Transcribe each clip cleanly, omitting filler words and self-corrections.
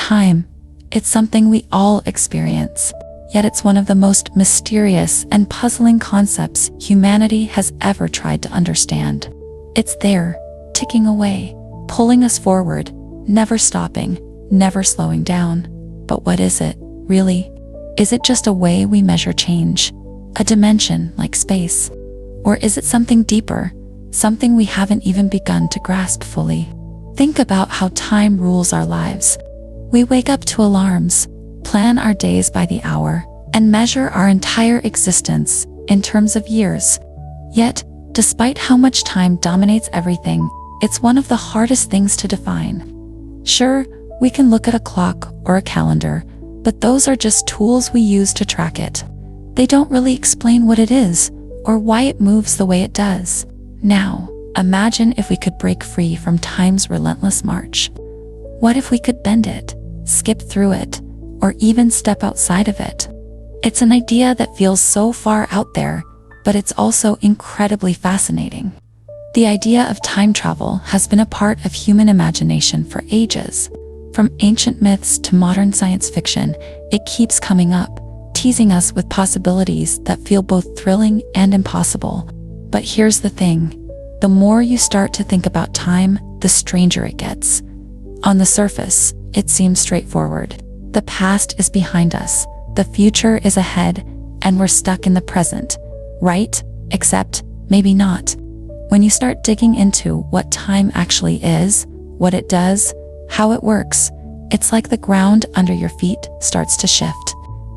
Time. It's something we all experience, yet it's one of the most mysterious and puzzling concepts humanity has ever tried to understand. It's there, ticking away, pulling us forward, never stopping, never slowing down. But what is it, really? Is it just a way we measure change? A dimension like space? Or is it something deeper, something we haven't even begun to grasp fully? Think about how time rules our lives. We wake up to alarms, plan our days by the hour, and measure our entire existence in terms of years. Yet, despite how much time dominates everything, it's one of the hardest things to define. Sure, we can look at a clock or a calendar, but those are just tools we use to track it. They don't really explain what it is or why it moves the way it does. Now, imagine if we could break free from time's relentless march. What if we could bend it, skip through it, or even step outside of it? It's an idea that feels so far out there, but it's also incredibly fascinating. The idea of time travel has been a part of human imagination for ages. From ancient myths to modern science fiction, it keeps coming up, teasing us with possibilities that feel both thrilling and impossible. But here's the thing. The more you start to think about time, the stranger it gets. On the surface, it seems straightforward. The past is behind us, the future is ahead, and we're stuck in the present, right? Except, maybe not. When you start digging into what time actually is, what it does, how it works, it's like the ground under your feet starts to shift.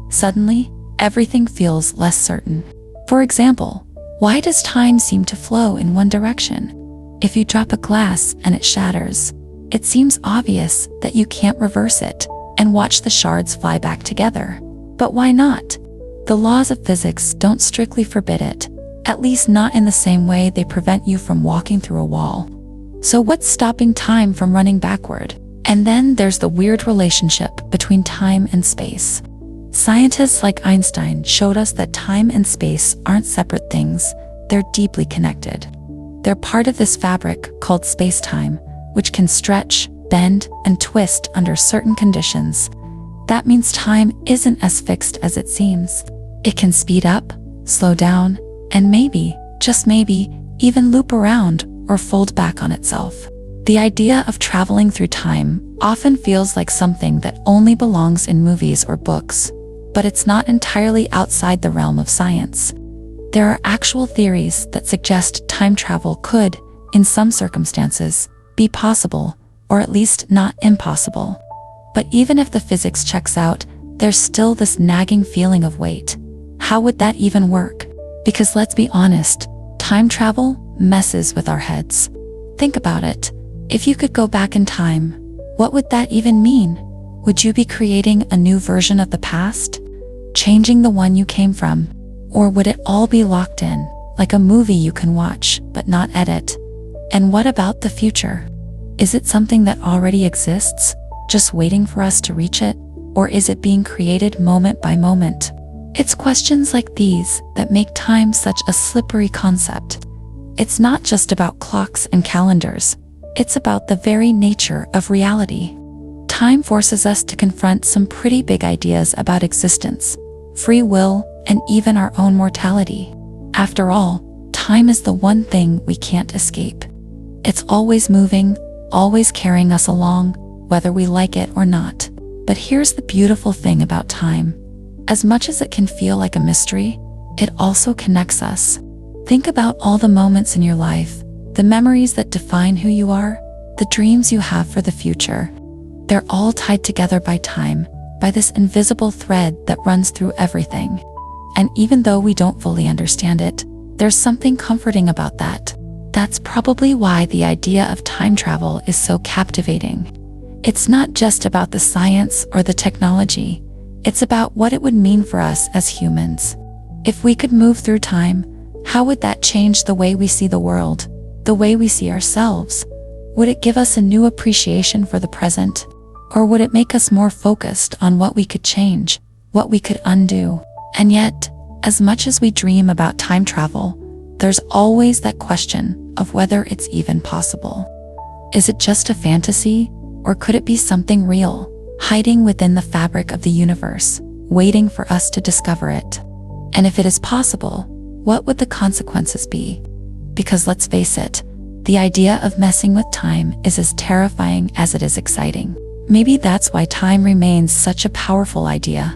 Suddenly, everything feels less certain. For example, why does time seem to flow in one direction? If you drop a glass and it shatters, it seems obvious that you can't reverse it and watch the shards fly back together. But why not? The laws of physics don't strictly forbid it, at least not in the same way they prevent you from walking through a wall. So what's stopping time from running backward? And then there's the weird relationship between time and space. Scientists like Einstein showed us that time and space aren't separate things, they're deeply connected. They're part of this fabric called space-time, which can stretch, bend, and twist under certain conditions. That means time isn't as fixed as it seems. It can speed up, slow down, and maybe, just maybe, even loop around or fold back on itself. The idea of traveling through time often feels like something that only belongs in movies or books, but it's not entirely outside the realm of science. There are actual theories that suggest time travel could, in some circumstances, be possible, or at least not impossible. But even if the physics checks out, there's still this nagging feeling of wait. How would that even work? Because let's be honest, time travel messes with our heads. Think about it. If you could go back in time, what would that even mean? Would you be creating a new version of the past? Changing the one you came from? Or would it all be locked in, like a movie you can watch, but not edit? And what about the future? Is it something that already exists, just waiting for us to reach it? Or is it being created moment by moment? It's questions like these that make time such a slippery concept. It's not just about clocks and calendars. It's about the very nature of reality. Time forces us to confront some pretty big ideas about existence, free will, and even our own mortality. After all, time is the one thing we can't escape. It's always moving, always carrying us along, whether we like it or not. But here's the beautiful thing about time. As much as it can feel like a mystery, it also connects us. Think about all the moments in your life, the memories that define who you are, the dreams you have for the future. They're all tied together by time, by this invisible thread that runs through everything. And even though we don't fully understand it, there's something comforting about that. That's probably why the idea of time travel is so captivating. It's not just about the science or the technology. It's about what it would mean for us as humans. If we could move through time, how would that change the way we see the world, the way we see ourselves? Would it give us a new appreciation for the present? Or would it make us more focused on what we could change, what we could undo? And yet, as much as we dream about time travel, there's always that question of whether it's even possible. Is it just a fantasy, or could it be something real, hiding within the fabric of the universe, waiting for us to discover it. And if it is possible, what would the consequences be? Because let's face it, the idea of messing with time is as terrifying as it is exciting. Maybe that's why time remains such a powerful idea.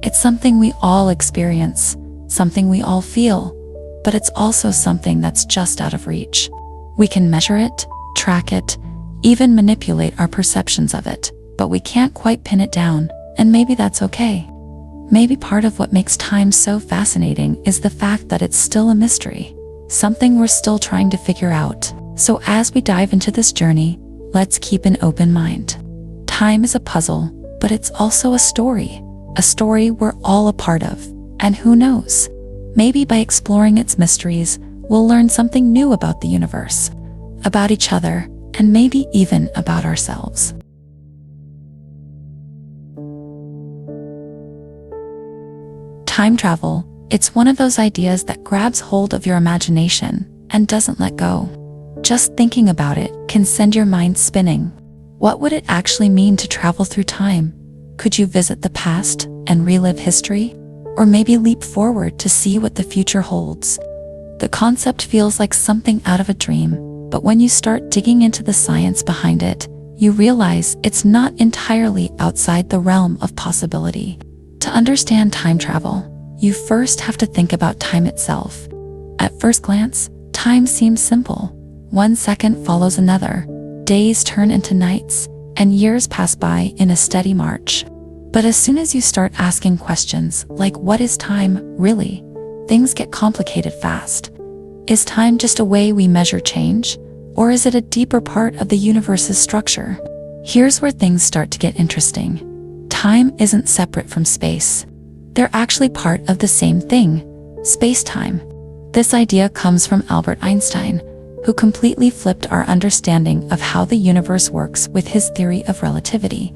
It's something we all experience, something we all feel, but it's also something that's just out of reach. We can measure it, track it, even manipulate our perceptions of it, but we can't quite pin it down, and maybe that's okay. Maybe part of what makes time so fascinating is the fact that it's still a mystery, something we're still trying to figure out. So as we dive into this journey, let's keep an open mind. Time is a puzzle, but it's also a story we're all a part of. And who knows, maybe by exploring its mysteries, we'll learn something new about the universe, about each other, and maybe even about ourselves. Time travel, it's one of those ideas that grabs hold of your imagination and doesn't let go. Just thinking about it can send your mind spinning. What would it actually mean to travel through time? Could you visit the past and relive history? Or maybe leap forward to see what the future holds? The concept feels like something out of a dream, but when you start digging into the science behind it, you realize it's not entirely outside the realm of possibility. To understand time travel, you first have to think about time itself. At first glance, time seems simple. 1 second follows another, days turn into nights, and years pass by in a steady march. But as soon as you start asking questions like what is time, really, things get complicated fast. Is time just a way we measure change? Or is it a deeper part of the universe's structure? Here's where things start to get interesting. Time isn't separate from space. They're actually part of the same thing, space-time. This idea comes from Albert Einstein, who completely flipped our understanding of how the universe works with his theory of relativity.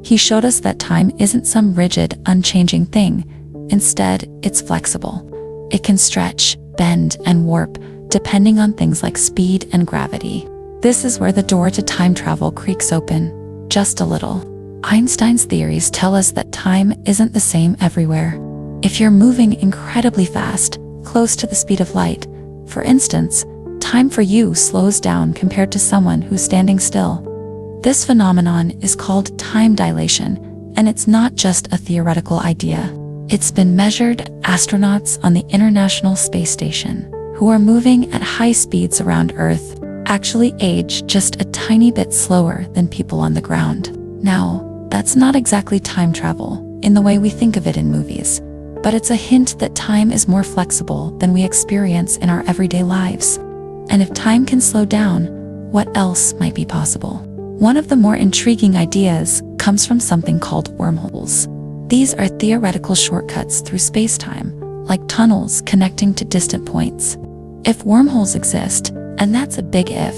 He showed us that time isn't some rigid, unchanging thing. Instead, it's flexible. It can stretch, bend, and warp, depending on things like speed and gravity. This is where the door to time travel creaks open, just a little. Einstein's theories tell us that time isn't the same everywhere. If you're moving incredibly fast, close to the speed of light, for instance, time for you slows down compared to someone who's standing still. This phenomenon is called time dilation, and it's not just a theoretical idea. It's been measured. Astronauts on the International Space Station, who are moving at high speeds around Earth, actually age just a tiny bit slower than people on the ground. Now, that's not exactly time travel in the way we think of it in movies, but it's a hint that time is more flexible than we experience in our everyday lives. And if time can slow down, what else might be possible? One of the more intriguing ideas comes from something called wormholes. These are theoretical shortcuts through space-time, like tunnels connecting to distant points. If wormholes exist, and that's a big if,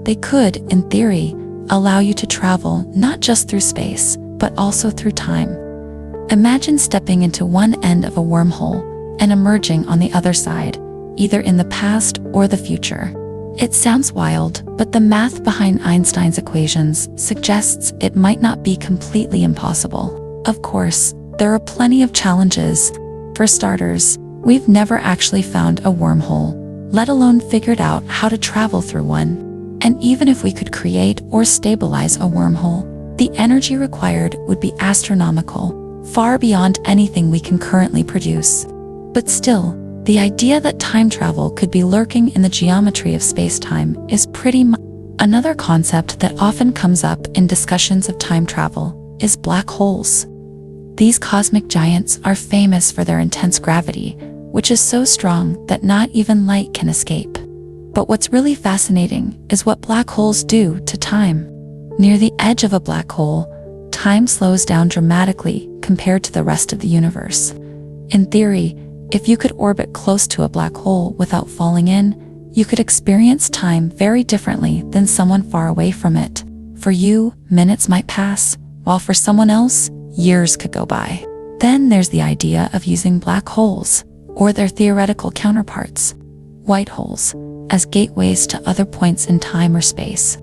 they could, in theory, allow you to travel not just through space, but also through time. Imagine stepping into one end of a wormhole and emerging on the other side, either in the past or the future. It sounds wild, but the math behind Einstein's equations suggests it might not be completely impossible. Of course, there are plenty of challenges. For starters, we've never actually found a wormhole, let alone figured out how to travel through one. And even if we could create or stabilize a wormhole, the energy required would be astronomical, far beyond anything we can currently produce. But still, the idea that time travel could be lurking in the geometry of space-time is Another concept that often comes up in discussions of time travel is black holes. These cosmic giants are famous for their intense gravity, which is so strong that not even light can escape. But what's really fascinating is what black holes do to time. Near the edge of a black hole, time slows down dramatically compared to the rest of the universe. In theory, if you could orbit close to a black hole without falling in, you could experience time very differently than someone far away from it. For you, minutes might pass, while for someone else, years could go by. Then there's the idea of using black holes, or their theoretical counterparts, white holes, as gateways to other points in time or space.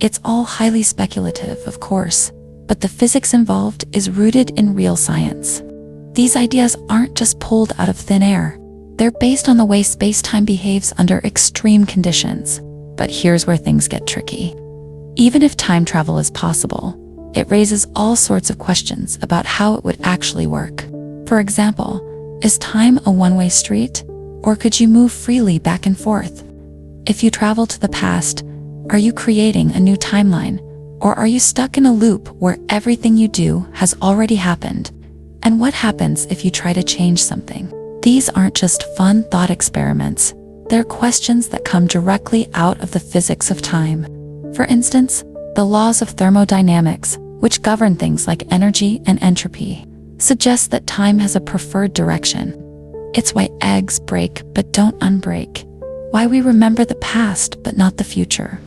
It's all highly speculative, of course, but the physics involved is rooted in real science. These ideas aren't just pulled out of thin air. They're based on the way space-time behaves under extreme conditions. But here's where things get tricky. Even if time travel is possible, it raises all sorts of questions about how it would actually work. For example, is time a one-way street? Or could you move freely back and forth? If you travel to the past, are you creating a new timeline? Or are you stuck in a loop where everything you do has already happened? And what happens if you try to change something? These aren't just fun thought experiments. They're questions that come directly out of the physics of time. For instance, the laws of thermodynamics, which govern things like energy and entropy, suggest that time has a preferred direction. It's why eggs break but don't unbreak, why we remember the past but not the future.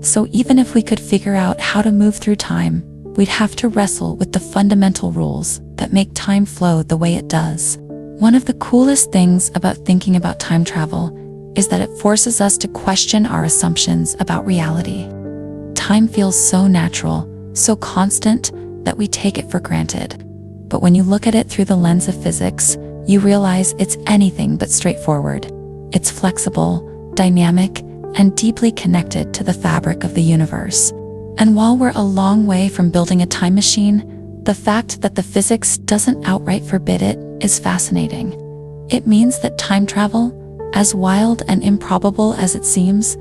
So even if we could figure out how to move through time, we'd have to wrestle with the fundamental rules that make time flow the way it does. One of the coolest things about thinking about time travel is that it forces us to question our assumptions about reality. Time feels so natural, so constant, that we take it for granted. But when you look at it through the lens of physics, you realize it's anything but straightforward. It's flexible, dynamic, and deeply connected to the fabric of the universe. And while we're a long way from building a time machine, the fact that the physics doesn't outright forbid it is fascinating. It means that time travel, as wild and improbable as it seems,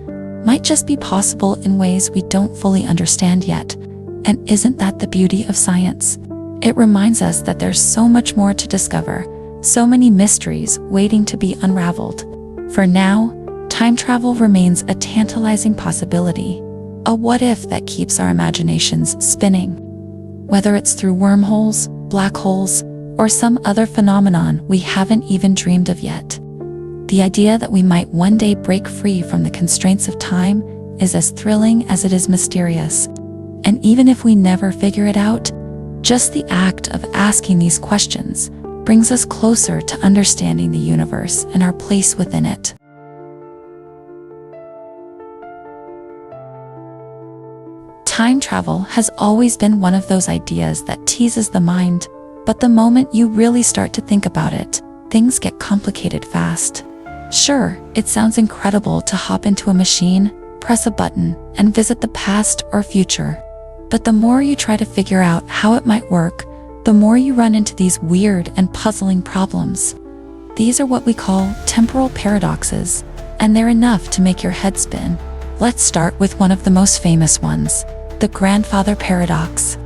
might just be possible in ways we don't fully understand yet. And isn't that the beauty of science? It reminds us that there's so much more to discover, so many mysteries waiting to be unraveled. For now, time travel remains a tantalizing possibility, a what-if that keeps our imaginations spinning. Whether it's through wormholes, black holes, or some other phenomenon we haven't even dreamed of yet. The idea that we might one day break free from the constraints of time is as thrilling as it is mysterious. And even if we never figure it out, just the act of asking these questions brings us closer to understanding the universe and our place within it. Time travel has always been one of those ideas that teases the mind, but the moment you really start to think about it, things get complicated fast. Sure, it sounds incredible to hop into a machine, press a button, and visit the past or future. But the more you try to figure out how it might work, the more you run into these weird and puzzling problems. These are what we call temporal paradoxes, and they're enough to make your head spin. Let's start with one of the most famous ones, the grandfather paradox.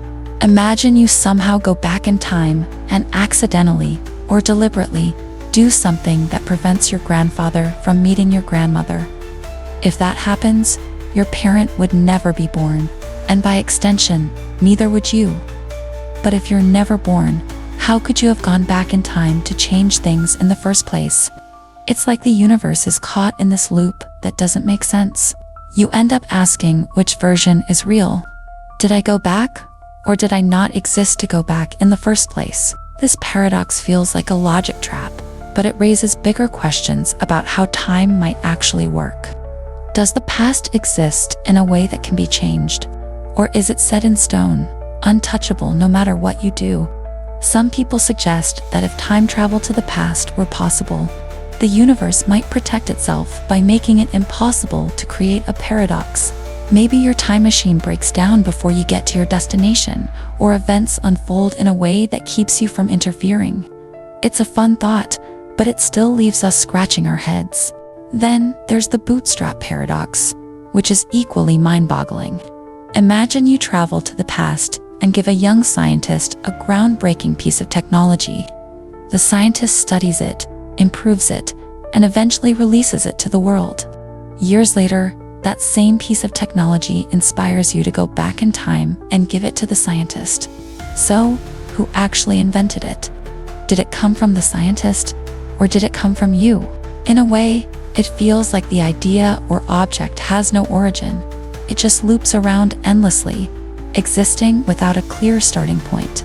Imagine you somehow go back in time and accidentally or deliberately do something that prevents your grandfather from meeting your grandmother. If that happens, your parent would never be born, and by extension, neither would you. But if you're never born, how could you have gone back in time to change things in the first place? It's like the universe is caught in this loop that doesn't make sense. You end up asking which version is real. Did I go back? Or did I not exist to go back in the first place? This paradox feels like a logic trap, but it raises bigger questions about how time might actually work. Does the past exist in a way that can be changed? Or is it set in stone, untouchable no matter what you do? Some people suggest that if time travel to the past were possible, the universe might protect itself by making it impossible to create a paradox. Maybe your time machine breaks down before you get to your destination, or events unfold in a way that keeps you from interfering. It's a fun thought, but it still leaves us scratching our heads. Then there's the bootstrap paradox, which is equally mind-boggling. Imagine you travel to the past and give a young scientist a groundbreaking piece of technology. The scientist studies it, improves it, and eventually releases it to the world. Years later, that same piece of technology inspires you to go back in time and give it to the scientist. So, who actually invented it? Did it come from the scientist, or did it come from you? In a way, it feels like the idea or object has no origin. It just loops around endlessly, existing without a clear starting point.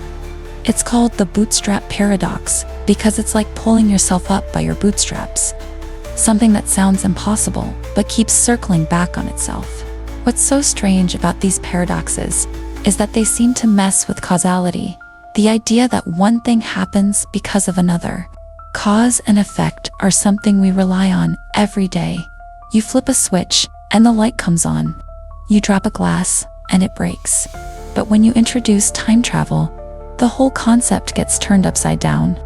It's called the bootstrap paradox because it's like pulling yourself up by your bootstraps. Something that sounds impossible, but keeps circling back on itself. What's so strange about these paradoxes is that they seem to mess with causality, the idea that one thing happens because of another. Cause and effect are something we rely on every day. You flip a switch and the light comes on. You drop a glass and it breaks. But when you introduce time travel, the whole concept gets turned upside down.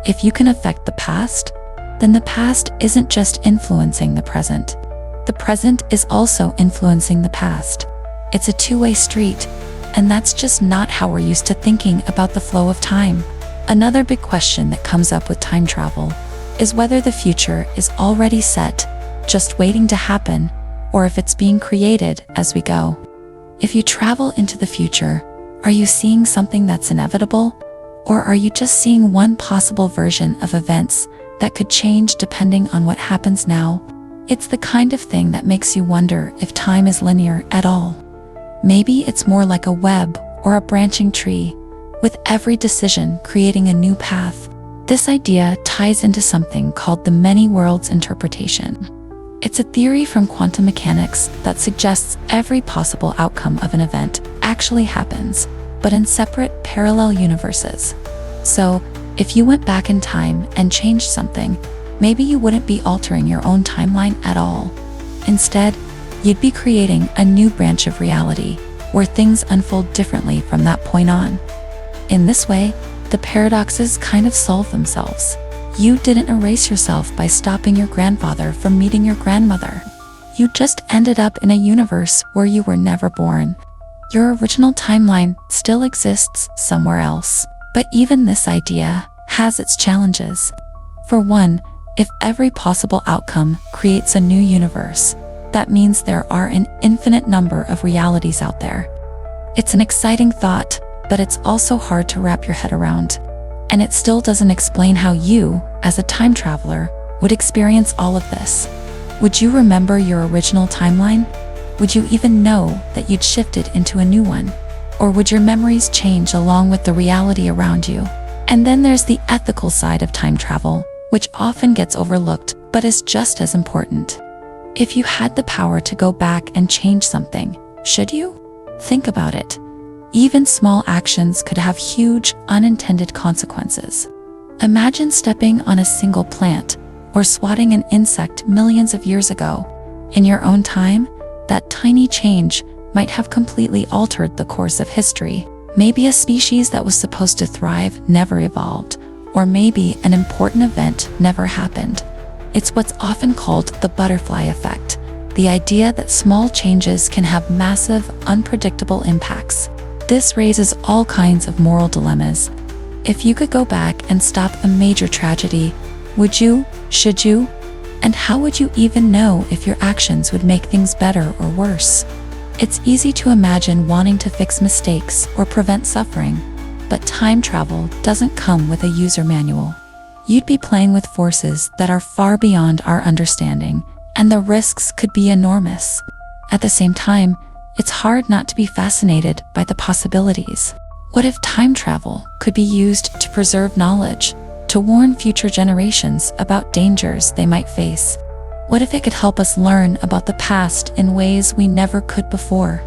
If you can affect the past, then the past isn't just influencing the present. The present is also influencing the past. It's a two-way street, and that's just not how we're used to thinking about the flow of time. Another big question that comes up with time travel is whether the future is already set, just waiting to happen, or if it's being created as we go. If you travel into the future, are you seeing something that's inevitable? Or are you just seeing one possible version of events that could change depending on what happens now? It's the kind of thing that makes you wonder if time is linear at all. Maybe it's more like a web or a branching tree, with every decision creating a new path. This idea ties into something called the many worlds interpretation. It's a theory from quantum mechanics that suggests every possible outcome of an event actually happens, but in separate parallel universes. So, if you went back in time and changed something, maybe you wouldn't be altering your own timeline at all. Instead, you'd be creating a new branch of reality where things unfold differently from that point on. In this way, the paradoxes kind of solve themselves. You didn't erase yourself by stopping your grandfather from meeting your grandmother. You just ended up in a universe where you were never born. Your original timeline still exists somewhere else. But even this idea has its challenges. For one, if every possible outcome creates a new universe, that means there are an infinite number of realities out there. It's an exciting thought, but it's also hard to wrap your head around. And it still doesn't explain how you, as a time traveler, would experience all of this. Would you remember your original timeline? Would you even know that you'd shifted into a new one? Or would your memories change along with the reality around you? And then there's the ethical side of time travel, which often gets overlooked, but is just as important. If you had the power to go back and change something, should you? Think about it. Even small actions could have huge, unintended consequences. Imagine stepping on a single plant or swatting an insect millions of years ago. In your own time, that tiny change might have completely altered the course of history. Maybe a species that was supposed to thrive never evolved, or maybe an important event never happened. It's what's often called the butterfly effect, the idea that small changes can have massive, unpredictable impacts. This raises all kinds of moral dilemmas. If you could go back and stop a major tragedy, would you? Should you? And how would you even know if your actions would make things better or worse? It's easy to imagine wanting to fix mistakes or prevent suffering, but time travel doesn't come with a user manual. You'd be playing with forces that are far beyond our understanding, and the risks could be enormous. At the same time, it's hard not to be fascinated by the possibilities. What if time travel could be used to preserve knowledge, to warn future generations about dangers they might face? What if it could help us learn about the past in ways we never could before?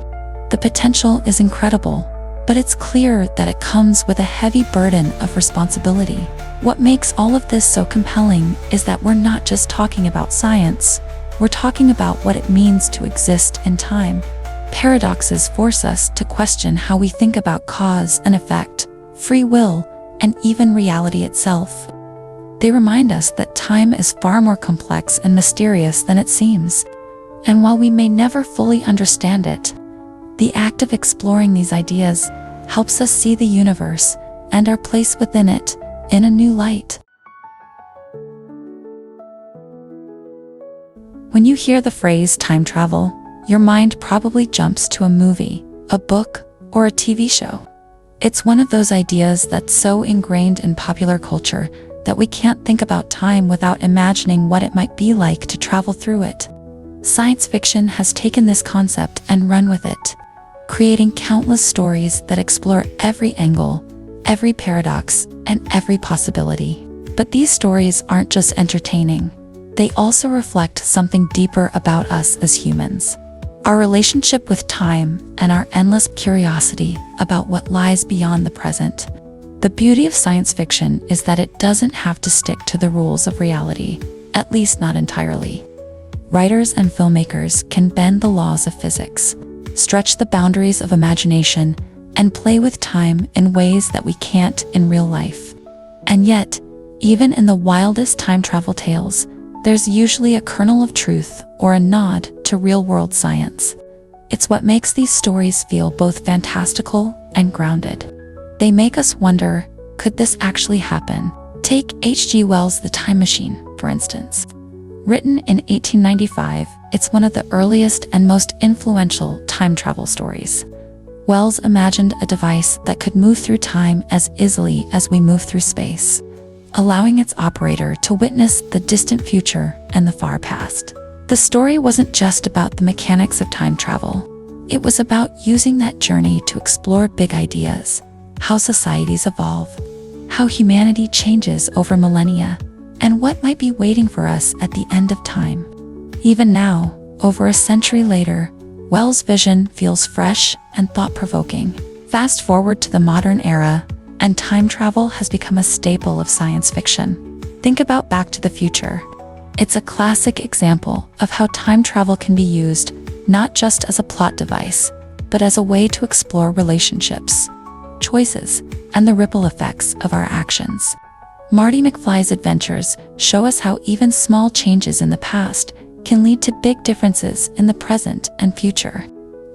The potential is incredible, but it's clear that it comes with a heavy burden of responsibility. What makes all of this so compelling is that we're not just talking about science, we're talking about what it means to exist in time. Paradoxes force us to question how we think about cause and effect, free will, and even reality itself. They remind us that time is far more complex and mysterious than it seems. And while we may never fully understand it, the act of exploring these ideas helps us see the universe and our place within it in a new light. When you hear the phrase time travel, your mind probably jumps to a movie, a book, or a TV show. It's one of those ideas that's so ingrained in popular culture that we can't think about time without imagining what it might be like to travel through it. Science fiction has taken this concept and run with it, creating countless stories that explore every angle, every paradox, and every possibility. But these stories aren't just entertaining. They also reflect something deeper about us as humans. our relationship with time, and our endless curiosity about what lies beyond the present. The beauty of science fiction is that it doesn't have to stick to the rules of reality, at least not entirely. Writers and filmmakers can bend the laws of physics, stretch the boundaries of imagination, and play with time in ways that we can't in real life. And yet, even in the wildest time travel tales, there's usually a kernel of truth or a nod to real-world science. It's what makes these stories feel both fantastical and grounded. They make us wonder, could this actually happen? Take H.G. Wells' The Time Machine, for instance. Written in 1895, it's one of the earliest and most influential time travel stories. Wells imagined a device that could move through time as easily as we move through space, allowing its operator to witness the distant future and the far past. The story wasn't just about the mechanics of time travel. It was about using that journey to explore big ideas, how societies evolve, how humanity changes over millennia, and what might be waiting for us at the end of time. Even now, over a century later, Wells' vision feels fresh and thought-provoking. Fast forward to the modern era, and time travel has become a staple of science fiction. Think about Back to the Future. It's a classic example of how time travel can be used not just as a plot device, but as a way to explore relationships, choices, and the ripple effects of our actions. Marty McFly's adventures show us how even small changes in the past can lead to big differences in the present and future.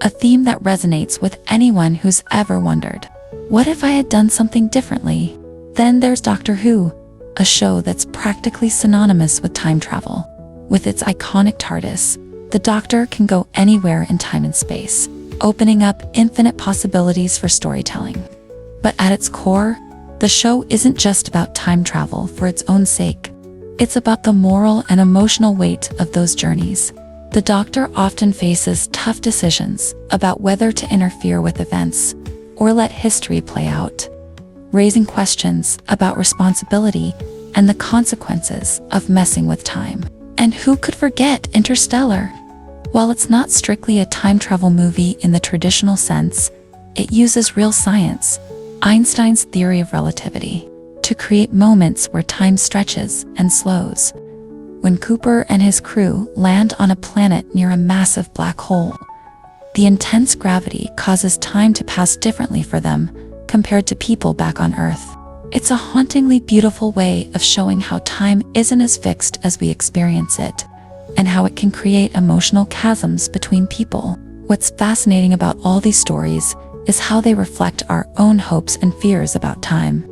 A theme that resonates with anyone who's ever wondered, what if I had done something differently? Then there's Doctor Who, a show that's practically synonymous with time travel. With its iconic TARDIS, the Doctor can go anywhere in time and space, opening up infinite possibilities for storytelling. But at its core, the show isn't just about time travel for its own sake. It's about the moral and emotional weight of those journeys. The Doctor often faces tough decisions about whether to interfere with events or let history play out, raising questions about responsibility and the consequences of messing with time. And who could forget Interstellar? While it's not strictly a time travel movie in the traditional sense, it uses real science, Einstein's theory of relativity, to create moments where time stretches and slows. When Cooper and his crew land on a planet near a massive black hole, the intense gravity causes time to pass differently for them compared to people back on Earth. It's a hauntingly beautiful way of showing how time isn't as fixed as we experience it, and how it can create emotional chasms between people. What's fascinating about all these stories is how they reflect our own hopes and fears about time.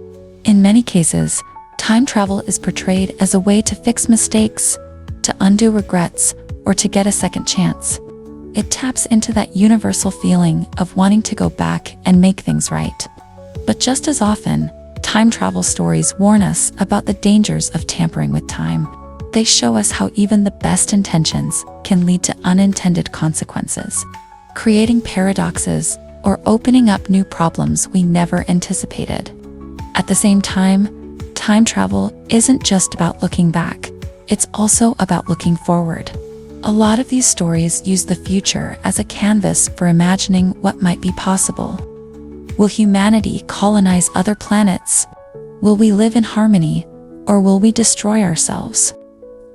In many cases, time travel is portrayed as a way to fix mistakes, to undo regrets, or to get a second chance. It taps into that universal feeling of wanting to go back and make things right. But just as often, time travel stories warn us about the dangers of tampering with time. They show us how even the best intentions can lead to unintended consequences, creating paradoxes or opening up new problems we never anticipated. At the same time, time travel isn't just about looking back, it's also about looking forward. A lot of these stories use the future as a canvas for imagining what might be possible. Will humanity colonize other planets? Will we live in harmony, or will we destroy ourselves?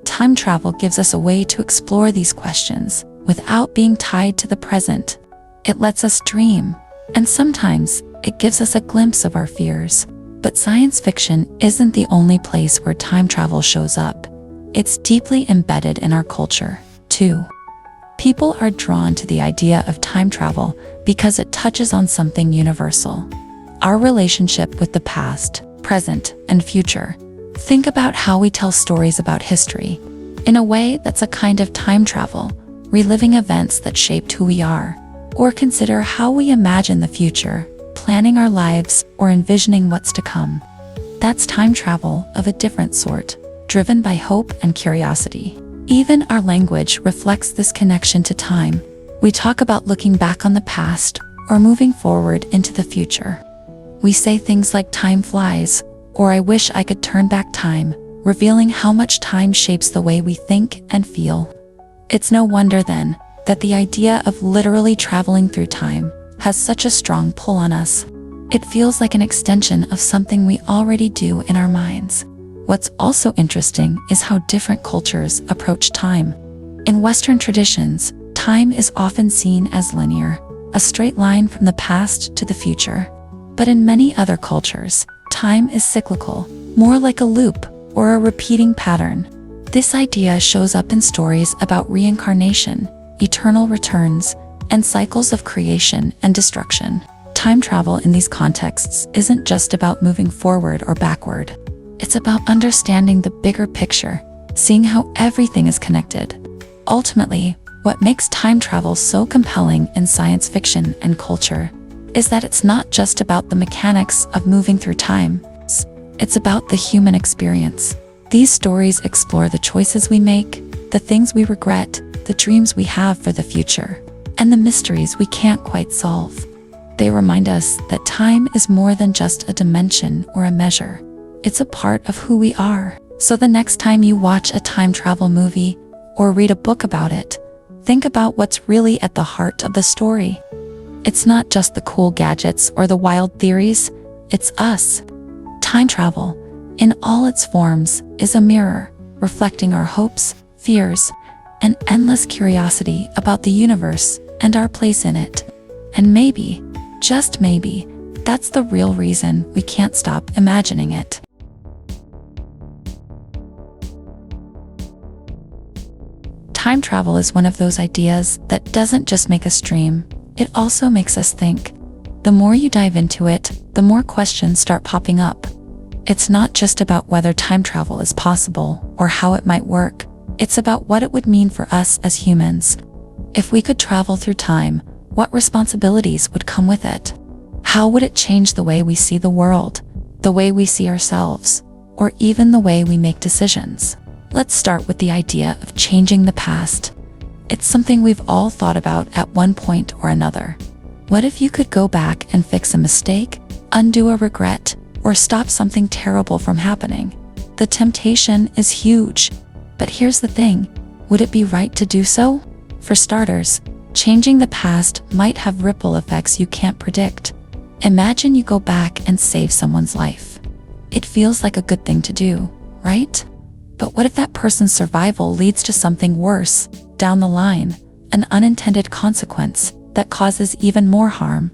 Time travel gives us a way to explore these questions without being tied to the present. It lets us dream, and sometimes it gives us a glimpse of our fears. But science fiction isn't the only place where time travel shows up. It's deeply embedded in our culture, too. People are drawn to the idea of time travel because it touches on something universal: our relationship with the past, present, and future. Think about how we tell stories about history. In a way that's a kind of time travel, reliving events that shaped who we are. Or consider how we imagine the future, planning our lives or envisioning what's to come. That's time travel of a different sort, driven by hope and curiosity. Even our language reflects this connection to time. We talk about looking back on the past or moving forward into the future. We say things like time flies, or I wish I could turn back time, revealing how much time shapes the way we think and feel. It's no wonder then that the idea of literally traveling through time has such a strong pull on us. It feels like an extension of something we already do in our minds. What's also interesting is how different cultures approach time. In Western traditions, time is often seen as linear, a straight line from the past to the future. But in many other cultures, time is cyclical, more like a loop or a repeating pattern. This idea shows up in stories about reincarnation, eternal returns, and cycles of creation and destruction. Time travel in these contexts isn't just about moving forward or backward. It's about understanding the bigger picture, seeing how everything is connected. Ultimately, what makes time travel so compelling in science fiction and culture is that it's not just about the mechanics of moving through time. It's about the human experience. These stories explore the choices we make, the things we regret, the dreams we have for the future, and the mysteries we can't quite solve. They remind us that time is more than just a dimension or a measure. It's a part of who we are. So the next time you watch a time travel movie or read a book about it, think about what's really at the heart of the story. It's not just the cool gadgets or the wild theories, it's us. Time travel, in all its forms, is a mirror, reflecting our hopes, fears, and endless curiosity about the universe and our place in it. And maybe, just maybe, that's the real reason we can't stop imagining it. Time travel is one of those ideas that doesn't just make us dream, it also makes us think. The more you dive into it, the more questions start popping up. It's not just about whether time travel is possible or how it might work. It's about what it would mean for us as humans. If we could travel through time, what responsibilities would come with it? How would it change the way we see the world, the way we see ourselves, or even the way we make decisions? Let's start with the idea of changing the past. It's something we've all thought about at one point or another. What if you could go back and fix a mistake, undo a regret, or stop something terrible from happening? The temptation is huge. But here's the thing, would it be right to do so? For starters, changing the past might have ripple effects you can't predict. Imagine you go back and save someone's life. It feels like a good thing to do, right? But what if that person's survival leads to something worse down the line, an unintended consequence that causes even more harm?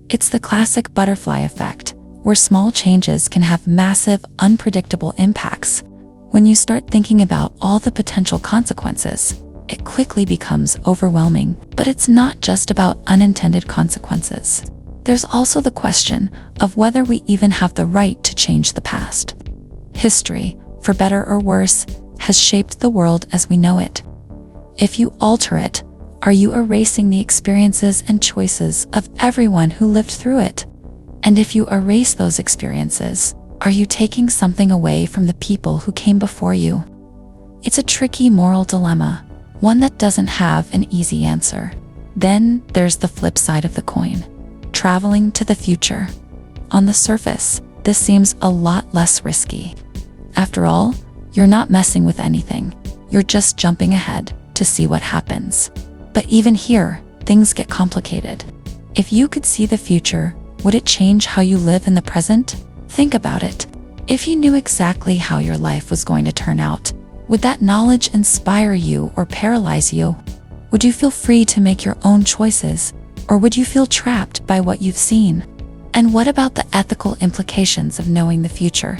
It's the classic butterfly effect, where small changes can have massive, unpredictable impacts. When you start thinking about all the potential consequences, it quickly becomes overwhelming. But it's not just about unintended consequences. There's also the question of whether we even have the right to change the past. History, for better or worse, has shaped the world as we know it. If you alter it, are you erasing the experiences and choices of everyone who lived through it? And if you erase those experiences, are you taking something away from the people who came before you? It's a tricky moral dilemma, one that doesn't have an easy answer. Then there's the flip side of the coin, traveling to the future. On the surface, this seems a lot less risky. After all, you're not messing with anything. You're just jumping ahead to see what happens. But even here, things get complicated. If you could see the future, would it change how you live in the present? Think about it. If you knew exactly how your life was going to turn out, would that knowledge inspire you or paralyze you? Would you feel free to make your own choices, or would you feel trapped by what you've seen? And what about the ethical implications of knowing the future?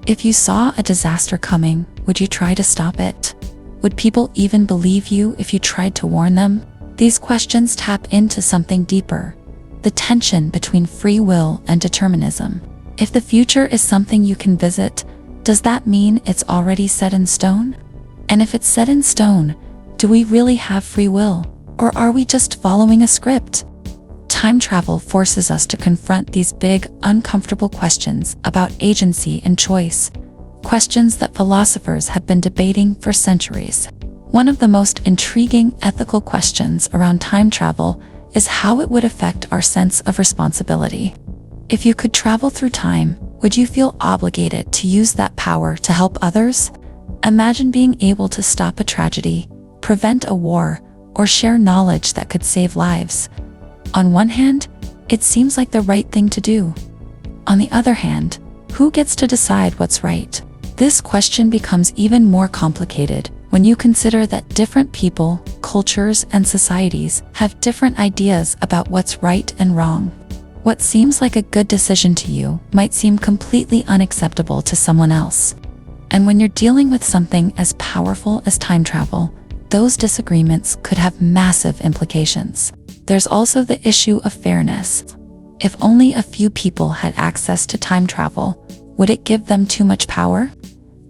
If you saw a disaster coming, would you try to stop it? Would people even believe you if you tried to warn them? These questions tap into something deeper, the tension between free will and determinism. If the future is something you can visit, does that mean it's already set in stone? And if it's set in stone, do we really have free will, or are we just following a script? Time travel forces us to confront these big, uncomfortable questions about agency and choice, questions that philosophers have been debating for centuries. One of the most intriguing ethical questions around time travel is how it would affect our sense of responsibility. If you could travel through time, would you feel obligated to use that power to help others? Imagine being able to stop a tragedy, prevent a war, or share knowledge that could save lives. On one hand, it seems like the right thing to do. On the other hand, who gets to decide what's right? This question becomes even more complicated when you consider that different people, cultures, and societies have different ideas about what's right and wrong. What seems like a good decision to you might seem completely unacceptable to someone else. And when you're dealing with something as powerful as time travel, those disagreements could have massive implications. There's also the issue of fairness. If only a few people had access to time travel, would it give them too much power?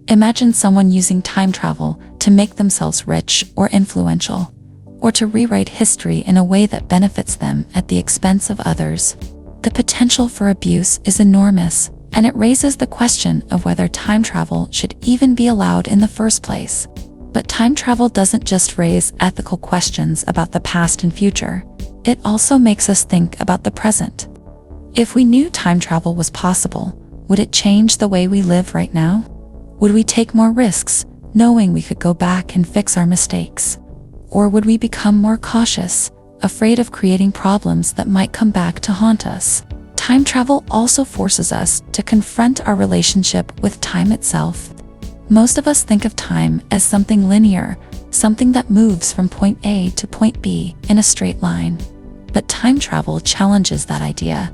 Imagine someone using time travel to make themselves rich or influential, or to rewrite history in a way that benefits them at the expense of others. The potential for abuse is enormous, and it raises the question of whether time travel should even be allowed in the first place. But time travel doesn't just raise ethical questions about the past and future, it also makes us think about the present. If we knew time travel was possible, would it change the way we live right now? Would we take more risks, knowing we could go back and fix our mistakes? Or would we become more cautious, afraid of creating problems that might come back to haunt us? Time travel also forces us to confront our relationship with time itself. Most of us think of time as something linear, something that moves from point A to point B in a straight line. But time travel challenges that idea.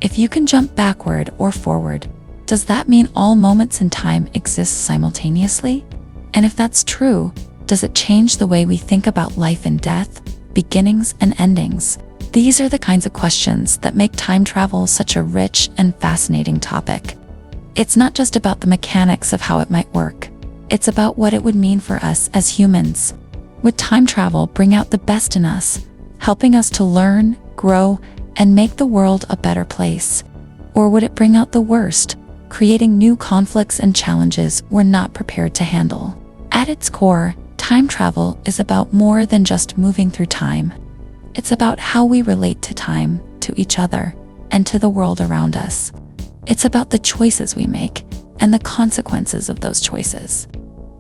If you can jump backward or forward, does that mean all moments in time exist simultaneously? And if that's true, does it change the way we think about life and death, beginnings and endings? These are the kinds of questions that make time travel such a rich and fascinating topic. It's not just about the mechanics of how it might work. It's about what it would mean for us as humans. Would time travel bring out the best in us, helping us to learn, grow, and make the world a better place? Or would it bring out the worst, creating new conflicts and challenges we're not prepared to handle? At its core, time travel is about more than just moving through time. It's about how we relate to time, to each other, and to the world around us. It's about the choices we make and the consequences of those choices.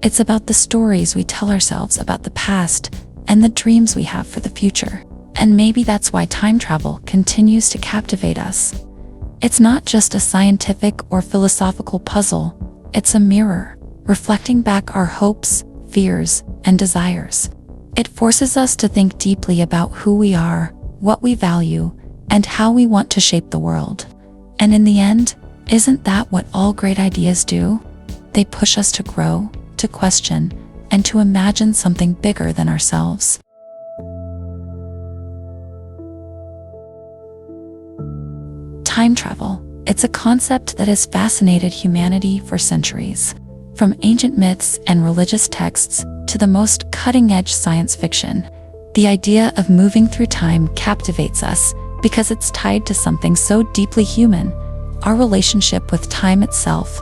It's about the stories we tell ourselves about the past and the dreams we have for the future. And maybe that's why time travel continues to captivate us. It's not just a scientific or philosophical puzzle, it's a mirror, reflecting back our hopes, fears, and desires. It forces us to think deeply about who we are, what we value, and how we want to shape the world. And in the end, isn't that what all great ideas do? They push us to grow, to question, and to imagine something bigger than ourselves. Time travel. It's a concept that has fascinated humanity for centuries. From ancient myths and religious texts to the most cutting-edge science fiction, the idea of moving through time captivates us because it's tied to something so deeply human, our relationship with time itself.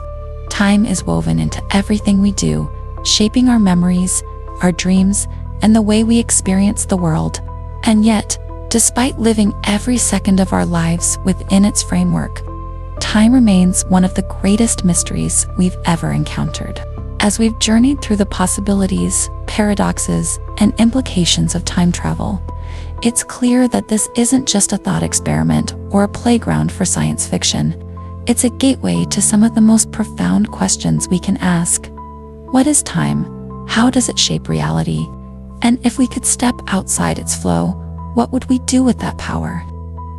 Time is woven into everything we do, shaping our memories, our dreams, and the way we experience the world. And yet, despite living every second of our lives within its framework, time remains one of the greatest mysteries we've ever encountered. As we've journeyed through the possibilities, paradoxes, and implications of time travel, it's clear that this isn't just a thought experiment or a playground for science fiction. It's a gateway to some of the most profound questions we can ask. What is time? How does it shape reality? And if we could step outside its flow, what would we do with that power?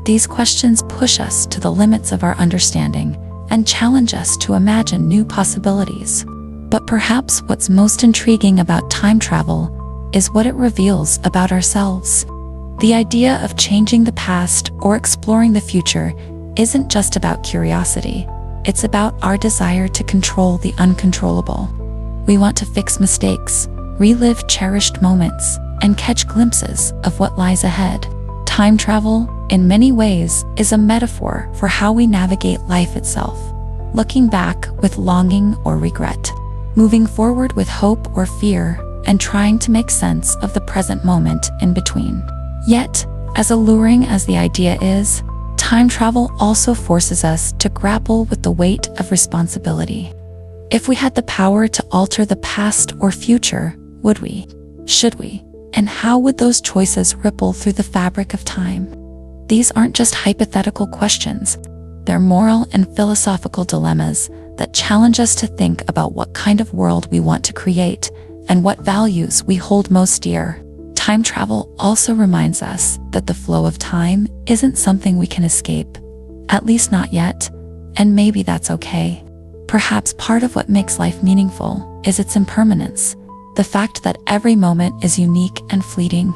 These questions push us to the limits of our understanding and challenge us to imagine new possibilities. But perhaps what's most intriguing about time travel is what it reveals about ourselves. The idea of changing the past or exploring the future isn't just about curiosity. It's about our desire to control the uncontrollable. We want to fix mistakes, relive cherished moments, and catch glimpses of what lies ahead. Time travel, in many ways, is a metaphor for how we navigate life itself, looking back with longing or regret, moving forward with hope or fear, and trying to make sense of the present moment in between. Yet, as alluring as the idea is, time travel also forces us to grapple with the weight of responsibility. If we had the power to alter the past or future, would we? Should we? And how would those choices ripple through the fabric of time? These aren't just hypothetical questions. They're moral and philosophical dilemmas that challenge us to think about what kind of world we want to create and what values we hold most dear. Time travel also reminds us that the flow of time isn't something we can escape, at least not yet, and maybe that's okay. Perhaps part of what makes life meaningful is its impermanence, the fact that every moment is unique and fleeting.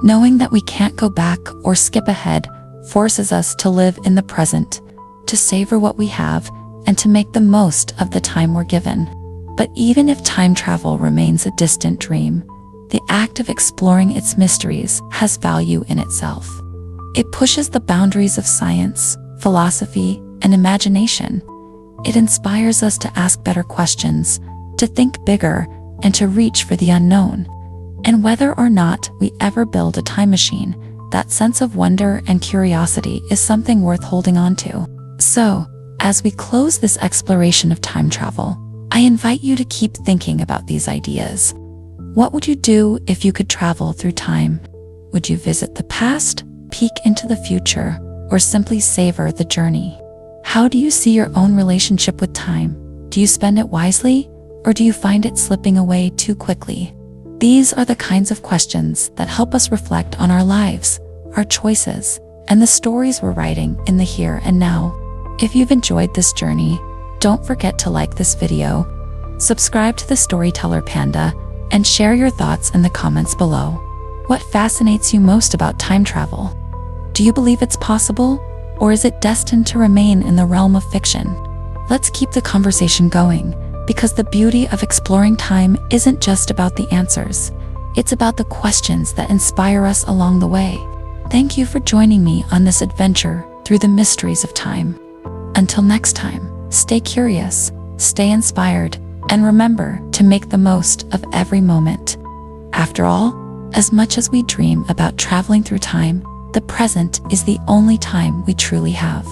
Knowing that we can't go back or skip ahead forces us to live in the present, to savor what we have, and to make the most of the time we're given. But even if time travel remains a distant dream, the act of exploring its mysteries has value in itself. It pushes the boundaries of science, philosophy, and imagination. It inspires us to ask better questions, to think bigger, and to reach for the unknown. And whether or not we ever build a time machine, that sense of wonder and curiosity is something worth holding on to. So, as we close this exploration of time travel, I invite you to keep thinking about these ideas. What would you do if you could travel through time? Would you visit the past, peek into the future, or simply savor the journey? How do you see your own relationship with time? Do you spend it wisely, or do you find it slipping away too quickly? These are the kinds of questions that help us reflect on our lives, our choices, and the stories we're writing in the here and now. If you've enjoyed this journey, don't forget to like this video, subscribe to the Storyteller Panda, and share your thoughts in the comments below. What fascinates you most about time travel? Do you believe it's possible, or is it destined to remain in the realm of fiction? Let's keep the conversation going, because the beauty of exploring time isn't just about the answers. It's about the questions that inspire us along the way. Thank you for joining me on this adventure through the mysteries of time. Until next time, stay curious, stay inspired, and remember to make the most of every moment. After all, as much as we dream about traveling through time, the present is the only time we truly have.